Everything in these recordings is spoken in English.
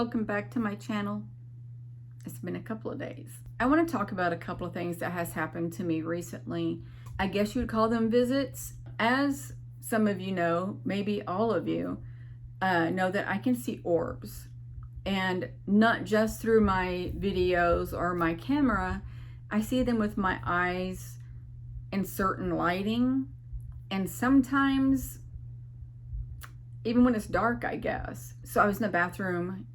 welcome back to my channel. It's been a couple of days. I want to talk about a couple of things that has happened to me recently. I guess you would call them visits. As some of you know, maybe all of you know that I can see orbs, and not just through my videos or my camera. I see them with my eyes in certain lighting, and sometimes even when it's dark, I guess. So I was in the bathroom,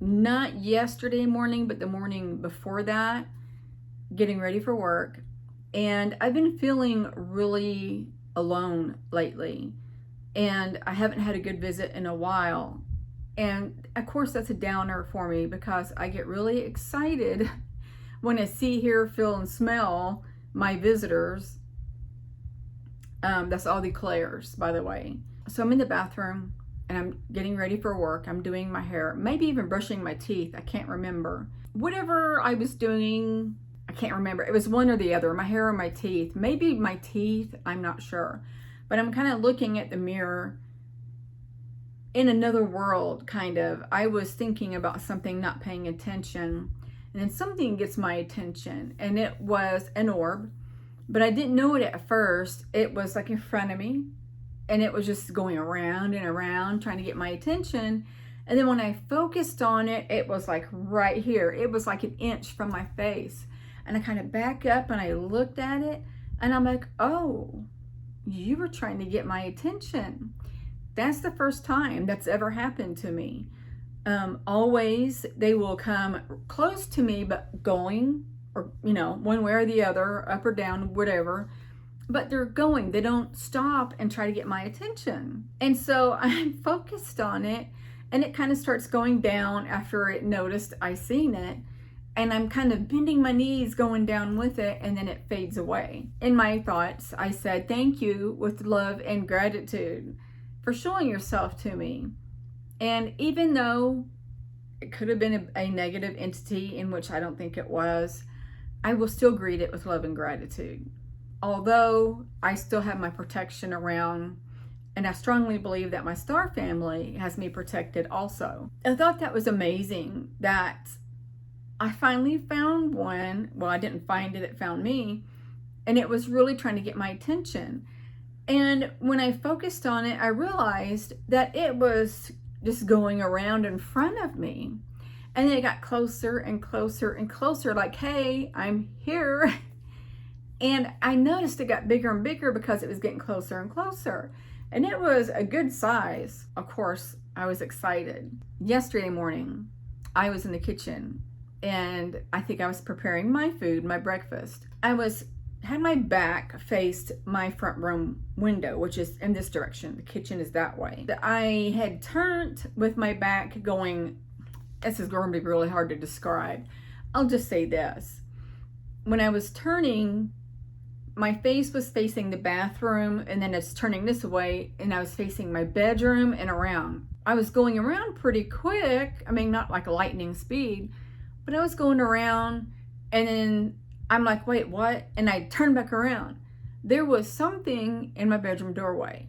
not yesterday morning, but the morning before that, getting ready for work. And I've been feeling really alone lately. And I haven't had a good visit in a while. And of course, that's a downer for me because I get really excited when I see, hear, feel, and smell my visitors. That's all the Claires, by the way. So I'm in the bathroom and I'm getting ready for work. I'm doing my hair, maybe even brushing my teeth. I can't remember. Whatever I was doing, I can't remember. It was one or the other, my hair or my teeth. Maybe my teeth, I'm not sure. But I'm kind of looking at the mirror in another world, kind of. I was thinking about something, not paying attention. And then something gets my attention, and it was an orb. But I didn't know it at first. It was like in front of me. And it was just going around and around trying to get my attention. And then when I focused on it, it was like right here. It was like an inch from my face. And I kind of back up and I looked at it and I'm like, oh, you were trying to get my attention. That's the first time that's ever happened to me. Always they will come close to me, but going, or one way or the other, up or down, whatever. But they're going, they don't stop and try to get my attention. And so I'm focused on it, and it kind of starts going down after it noticed I seen it. And I'm kind of bending my knees going down with it, and then it fades away. In my thoughts, I said, thank you with love and gratitude for showing yourself to me. And even though it could have been a negative entity, in which I don't think it was, I will still greet it with love and gratitude. Although I still have my protection around, and I strongly believe that my star family has me protected also. I thought that was amazing that I finally found one. Well, I didn't find it, it found me, and it was really trying to get my attention. And when I focused on it, I realized that it was just going around in front of me. And then it got closer and closer and closer, like, hey, I'm here. And I noticed it got bigger and bigger because it was getting closer and closer. And it was a good size. Of course, I was excited. Yesterday morning, I was in the kitchen and I think I was preparing my food, my breakfast. Had my back faced my front room window, which is in this direction. The kitchen is that way. I had turned with my back going, this is going to be really hard to describe. I'll just say this. When I was turning, my face was facing the bathroom, and then it's turning this way, and I was facing my bedroom and around. I was going around pretty quick. I mean, not like lightning speed, but I was going around, and then I'm like, wait, what? And I turned back around. There was something in my bedroom doorway.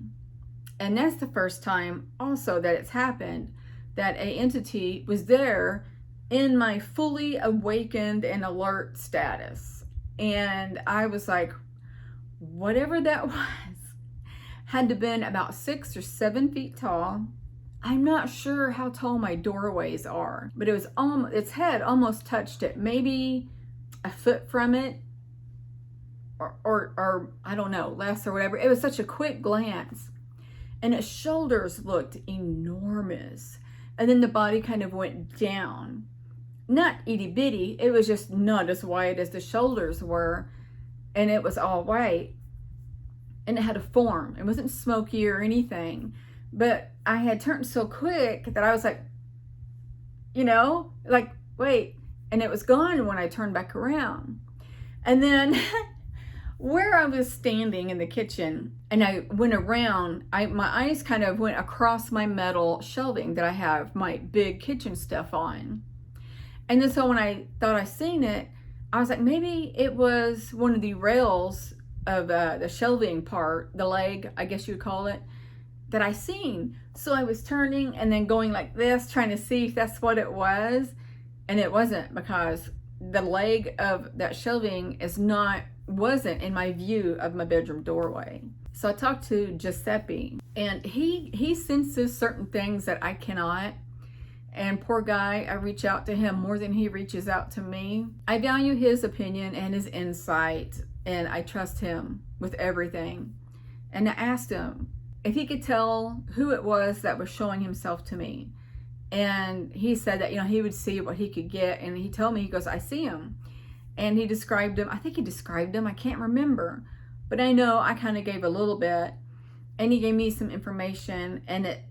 And that's the first time also that it's happened, that an entity was there in my fully awakened and alert status. And I was like, whatever that was, had to been about 6 or 7 feet tall. I'm not sure how tall my doorways are, but it was its head almost touched it, maybe a foot from it, or I don't know, less or whatever. It was such a quick glance, and its shoulders looked enormous, and then the body kind of went down. Not itty bitty, it was just not as wide as the shoulders were, and it was all white, and it had a form. It wasn't smoky or anything, but I had turned so quick that I was like, like, wait, and it was gone when I turned back around. And then where I was standing in the kitchen, and I went around, my eyes kind of went across my metal shelving that I have my big kitchen stuff on. And then so when I thought I seen it, I was like, maybe it was one of the rails of the shelving part, the leg, I guess you'd call it. that I seen. So I was turning and then going like this, trying to see if that's what it was. And it wasn't, because the leg of that shelving wasn't in my view of my bedroom doorway. So I talked to Giuseppe, and he senses certain things that I cannot. And poor guy, I reach out to him more than he reaches out to me. I value his opinion and his insight, and I trust him with everything. And I asked him if he could tell who it was that was showing himself to me. And he said that, he would see what he could get. And he told me, he goes, I see him. And he described him. I think he described him. I can't remember. But I know I kind of gave a little bit. And he gave me some information. And it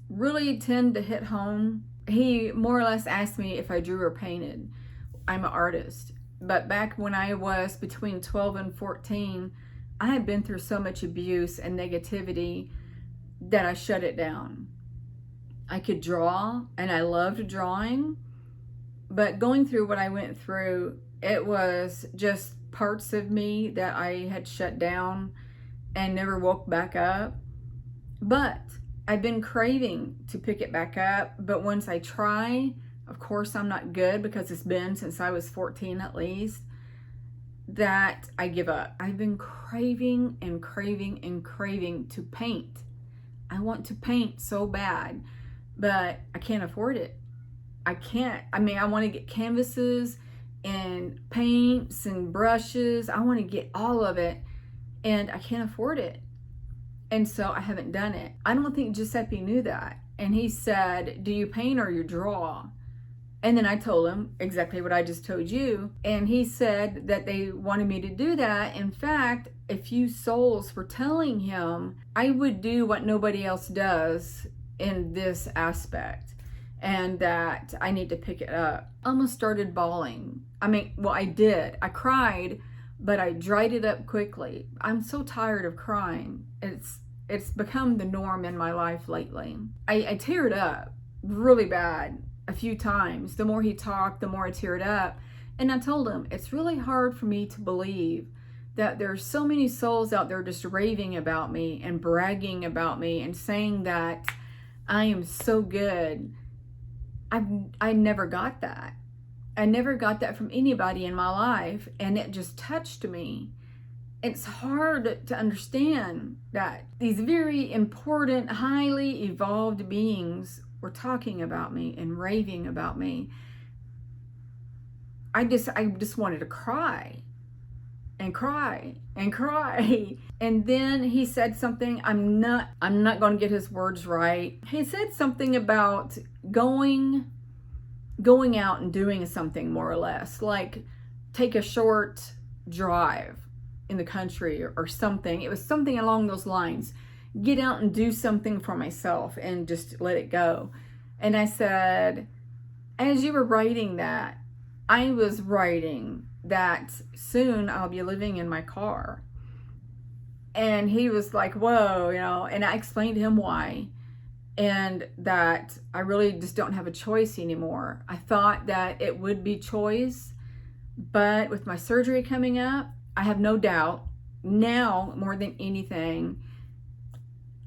really tended to hit home. He more or less asked me if I drew or painted. I'm an artist. But back when I was between 12 and 14, I had been through so much abuse and negativity that I shut it down. I could draw, and I loved drawing, but going through what I went through, it was just parts of me that I had shut down and never woke back up. But I've been craving to pick it back up, but once I try, of course I'm not good, because it's been since I was 14 at least, that I give up. I've been craving and craving and craving to paint. I want to paint so bad, but I can't afford it. I can't. I want to get canvases and paints and brushes. I want to get all of it, and I can't afford it. And so I haven't done it. I don't think Giuseppe knew that. And he said, do you paint or you draw? And then I told him exactly what I just told you. And he said that they wanted me to do that. In fact, a few souls were telling him I would do what nobody else does in this aspect, and that I need to pick it up. I almost started bawling. I did. I cried, but I dried it up quickly. I'm so tired of crying. It's become the norm in my life lately. I teared up really bad a few times. The more he talked, the more I teared up. And I told him, it's really hard for me to believe that there's so many souls out there just raving about me and bragging about me and saying that I am so good. I never got that. I never got that from anybody in my life, and it just touched me. It's hard to understand that these very important, highly evolved beings were talking about me and raving about me. I just wanted to cry and cry and cry. And then he said something, I'm not going to get his words right. He said something about going out and doing something, more or less, like take a short drive in the country or something. It was something along those lines. Get out and do something for myself and just let it go. And I said, as you were writing that, I was writing that soon I'll be living in my car. And he was like, whoa, and I explained to him why, and that I really just don't have a choice anymore. I thought that it would be choice, but with my surgery coming up, I have no doubt now more than anything.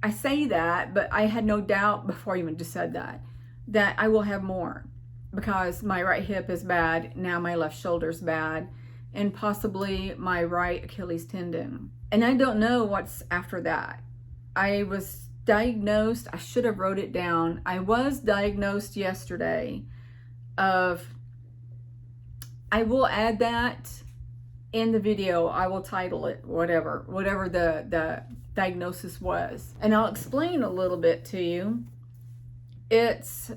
I say that, but I had no doubt before I even just said that I will have more, because my right hip is bad. Now my left shoulder's bad, and possibly my right Achilles tendon. And I don't know what's after that. I was diagnosed, I should have wrote it down. I was diagnosed yesterday I will add that in the video. I will title it whatever the diagnosis was. And I'll explain a little bit to you. It's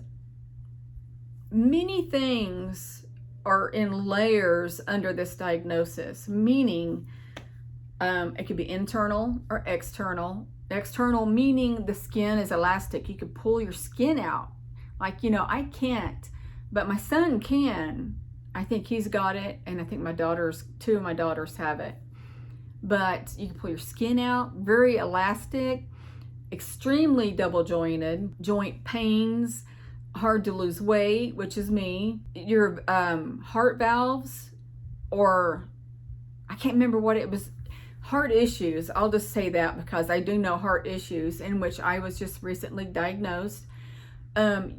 many things are in layers under this diagnosis, meaning it could be internal or external. External meaning the skin is elastic. You could pull your skin out. Like, I can't, but my son can. I think he's got it, and I think two of my daughters have it. But you can pull your skin out, very elastic, extremely double jointed, joint pains, hard to lose weight, which is me. Your heart valves, or I can't remember what it was, heart issues. I'll just say that because I do know heart issues, in which I was just recently diagnosed.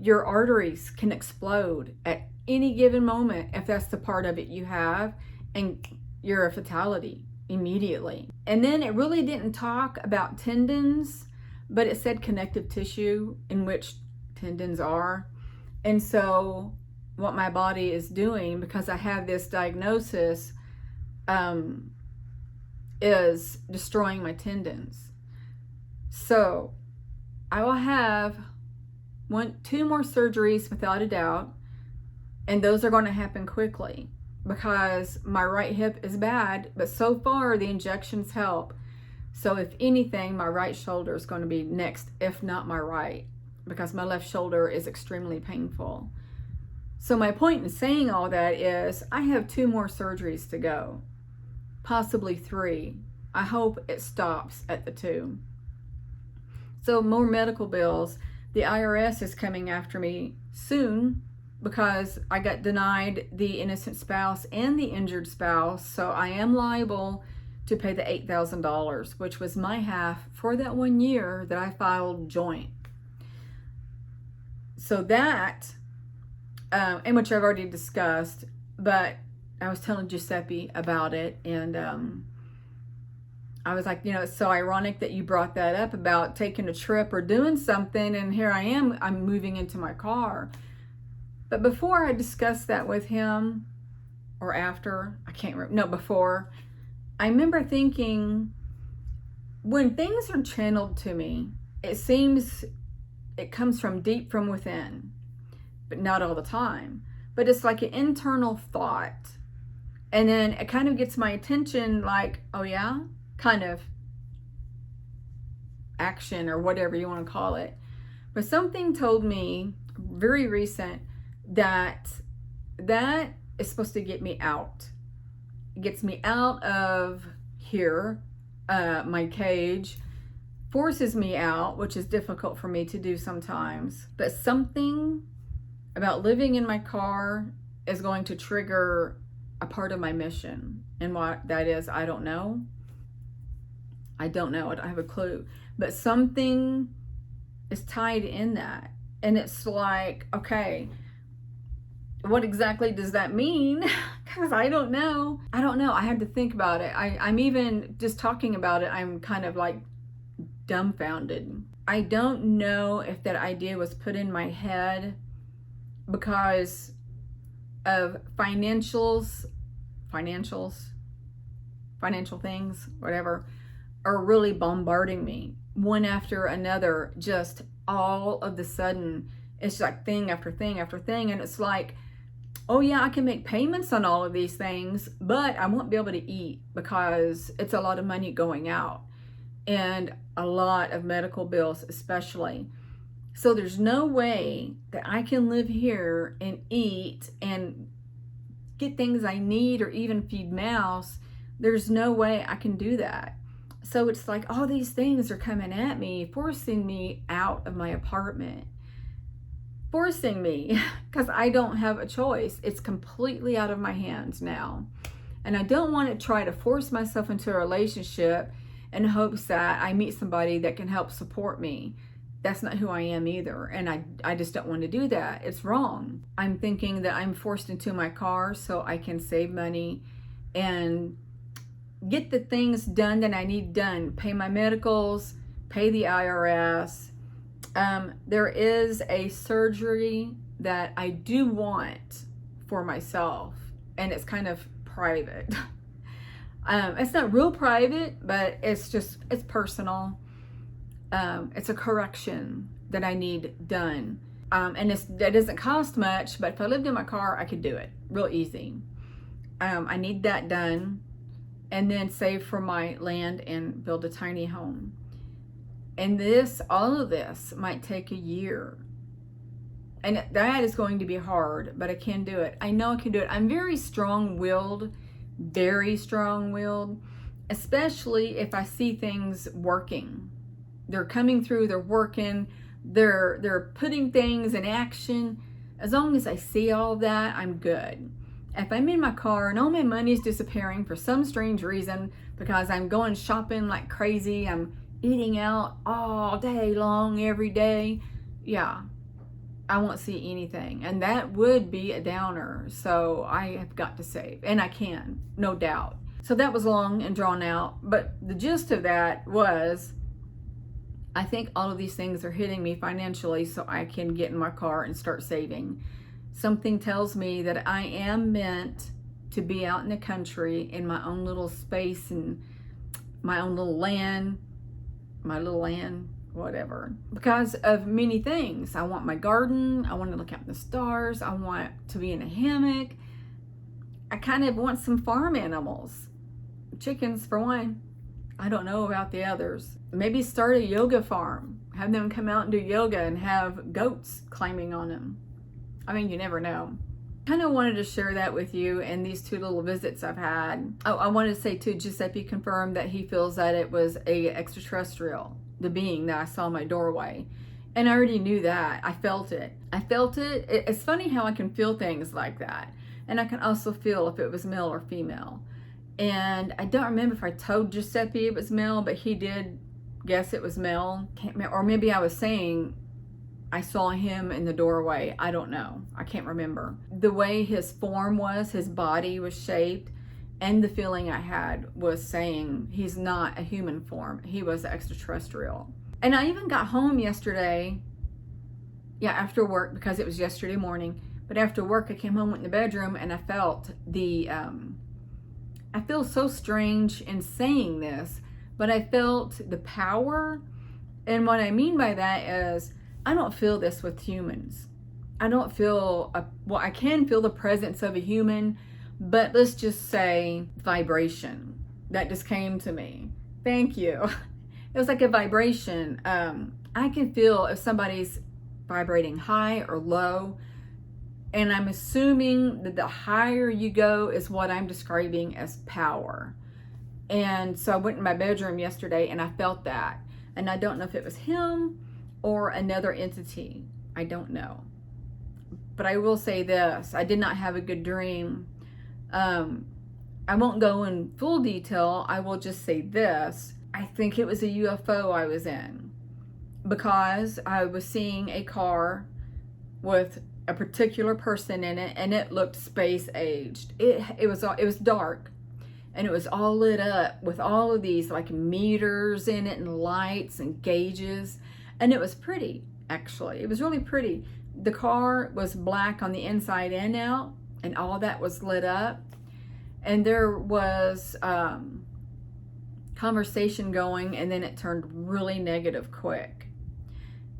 Your arteries can explode at any given moment if that's the part of it you have, and you're a fatality immediately. And then it really didn't talk about tendons, but it said connective tissue, in which tendons are. And so what my body is doing, because I have this diagnosis, is destroying my tendons. So I will have 2 more surgeries without a doubt, and those are going to happen quickly because my right hip is bad, but so far the injections help. So if anything, my right shoulder is going to be next, if not my right, because my left shoulder is extremely painful. So my point in saying all that is I have 2 more surgeries to go, possibly 3. I hope it stops at the 2. So more medical bills. The IRS is coming after me soon because I got denied the innocent spouse and the injured spouse. So I am liable to pay the $8,000, which was my half for that 1 year that I filed joint. So that, and which I've already discussed, but I was telling Giuseppe about it, and I was like, it's so ironic that you brought that up about taking a trip or doing something, and here I am, I'm moving into my car. But before I discussed that with him, or after, I can't remember, no, before, I remember thinking, when things are channeled to me, it seems it comes from deep from within, but not all the time. But it's like an internal thought. And then it kind of gets my attention, like, oh yeah, kind of action or whatever you want to call it. But something told me, very recent, that is supposed to get me out. It gets me out of here, my cage, forces me out, which is difficult for me to do sometimes. But something about living in my car is going to trigger a part of my mission. And what that is, I don't know. I don't have a clue. But something is tied in that. And it's like, okay, what exactly does that mean? Because I don't know. I had to think about it. I'm even just talking about it, I'm kind of like dumbfounded. I don't know if that idea was put in my head because of financial things, whatever, are really bombarding me one after another. Just all of the sudden, it's like thing after thing after thing. And it's like, oh yeah, I can make payments on all of these things, but I won't be able to eat because it's a lot of money going out and a lot of medical bills especially. So there's no way that I can live here and eat and get things I need or even feed Mouse. There's no way I can do that. So it's like all these things are coming at me, forcing me out of my apartment. Forcing me, because I don't have a choice. It's completely out of my hands now. And I don't want to try to force myself into a relationship in hopes that I meet somebody that can help support me. That's not who I am either. And I just don't want to do that. It's wrong. I'm thinking that I'm forced into my car so I can save money and get the things done that I need done. Pay my medicals, pay the IRS. There is a surgery that I do want for myself, and it's kind of private. It's not real private, but it's personal. It's a correction that I need done. And that doesn't cost much, but if I lived in my car, I could do it real easy. I need that done, and then save for my land and build a tiny home. And all of this might take a year. And that is going to be hard, but I can do it. I know I can do it. I'm very strong-willed, especially if I see things working. They're coming through, they're working, they're putting things in action. As long as I see all that, I'm good. If I'm in my car and all my money's disappearing for some strange reason because I'm going shopping like crazy, I'm eating out all day long, every day, yeah, I won't see anything. And that would be a downer. So I have got to save, and I can, no doubt. So that was long and drawn out. But the gist of that was, I think all of these things are hitting me financially so I can get in my car and start saving. Something tells me that I am meant to be out in the country in my own little space and my own little land, whatever, because of many things. I want my garden. I want to look out at the stars. I want to be in a hammock. I kind of want some farm animals. Chickens, for one. I don't know about the others. Maybe start a yoga farm. Have them come out and do yoga and have goats climbing on them. I mean, you never know. Kind of wanted to share that with you and these 2 little visits I've had. Oh, I wanted to say too, Giuseppe confirmed that he feels that it was a extraterrestrial, the being that I saw in my doorway. And I already knew that. I felt it. It's funny how I can feel things like that. And I can also feel if it was male or female. And I don't remember if I told Giuseppe it was male, but he did guess it was male. Can't remember. Or maybe I was saying I saw him in the doorway. I don't know. I can't remember. The way his form was, his body was shaped, and the feeling I had was saying he's not a human form. He was extraterrestrial. And I even got home yesterday, after work, because it was yesterday morning. But after work, I came home, went in the bedroom, and I felt I feel so strange in saying this, but I felt the power. And what I mean by that is, I don't feel this with humans. I don't feel, I can feel the presence of a human, but let's just say vibration. That just came to me. Thank you. It was like a vibration. I can feel if somebody's vibrating high or low. And I'm assuming that the higher you go is what I'm describing as power. And so I went in my bedroom yesterday and I felt that. And I don't know if it was him or another entity. I don't know. But I will say this. I did not have a good dream. I won't go in full detail. I will just say this. I think it was a UFO I was in. Because I was seeing a car with a particular person in it, and it looked space aged. It was dark, and it was all lit up with all of these like meters in it and lights and gauges, and it was pretty. Actually, it was really pretty. The car was black on the inside and out, and all that was lit up, and there was conversation going, and then it turned really negative quick.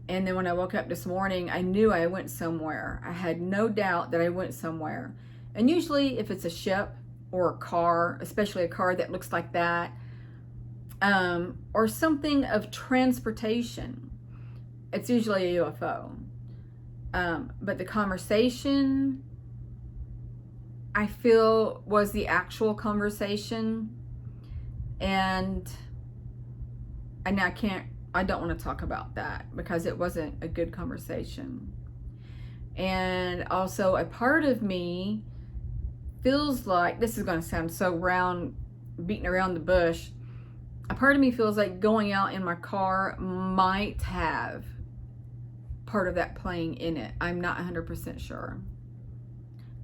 And then when I woke up this morning, I knew I went somewhere. I had no doubt that I went somewhere. And usually if it's a ship or a car, especially a car that looks like that, or something of transportation, it's usually a UFO. But the conversation, I feel, was the actual conversation. And I don't want to talk about that because it wasn't a good conversation. And also a part of me feels like, this is going to sound so beating around the bush, a part of me feels like going out in my car might have part of that playing in it. I'm not 100% sure.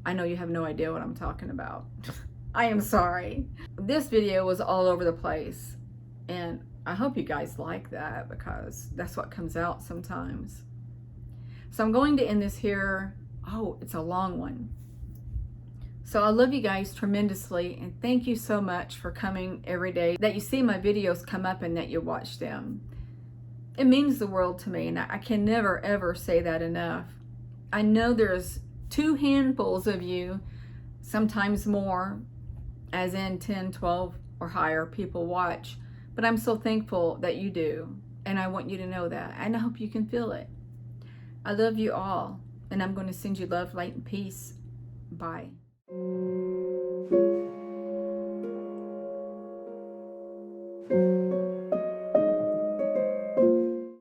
I know you have no idea what I'm talking about. I am sorry. This video was all over the place, and I hope you guys like that because that's what comes out sometimes. So I'm going to end this here. Oh, it's a long one. So I love you guys tremendously, and thank you so much for coming every day, that you see my videos come up and that you watch them. It means the world to me, and I can never ever say that enough. I know there's 2 handfuls of you, sometimes more, as in 10, 12 or higher people watch. But I'm so thankful that you do, and I want you to know that, and I hope you can feel it. I love you all, and I'm going to send you love, light, and peace. Bye.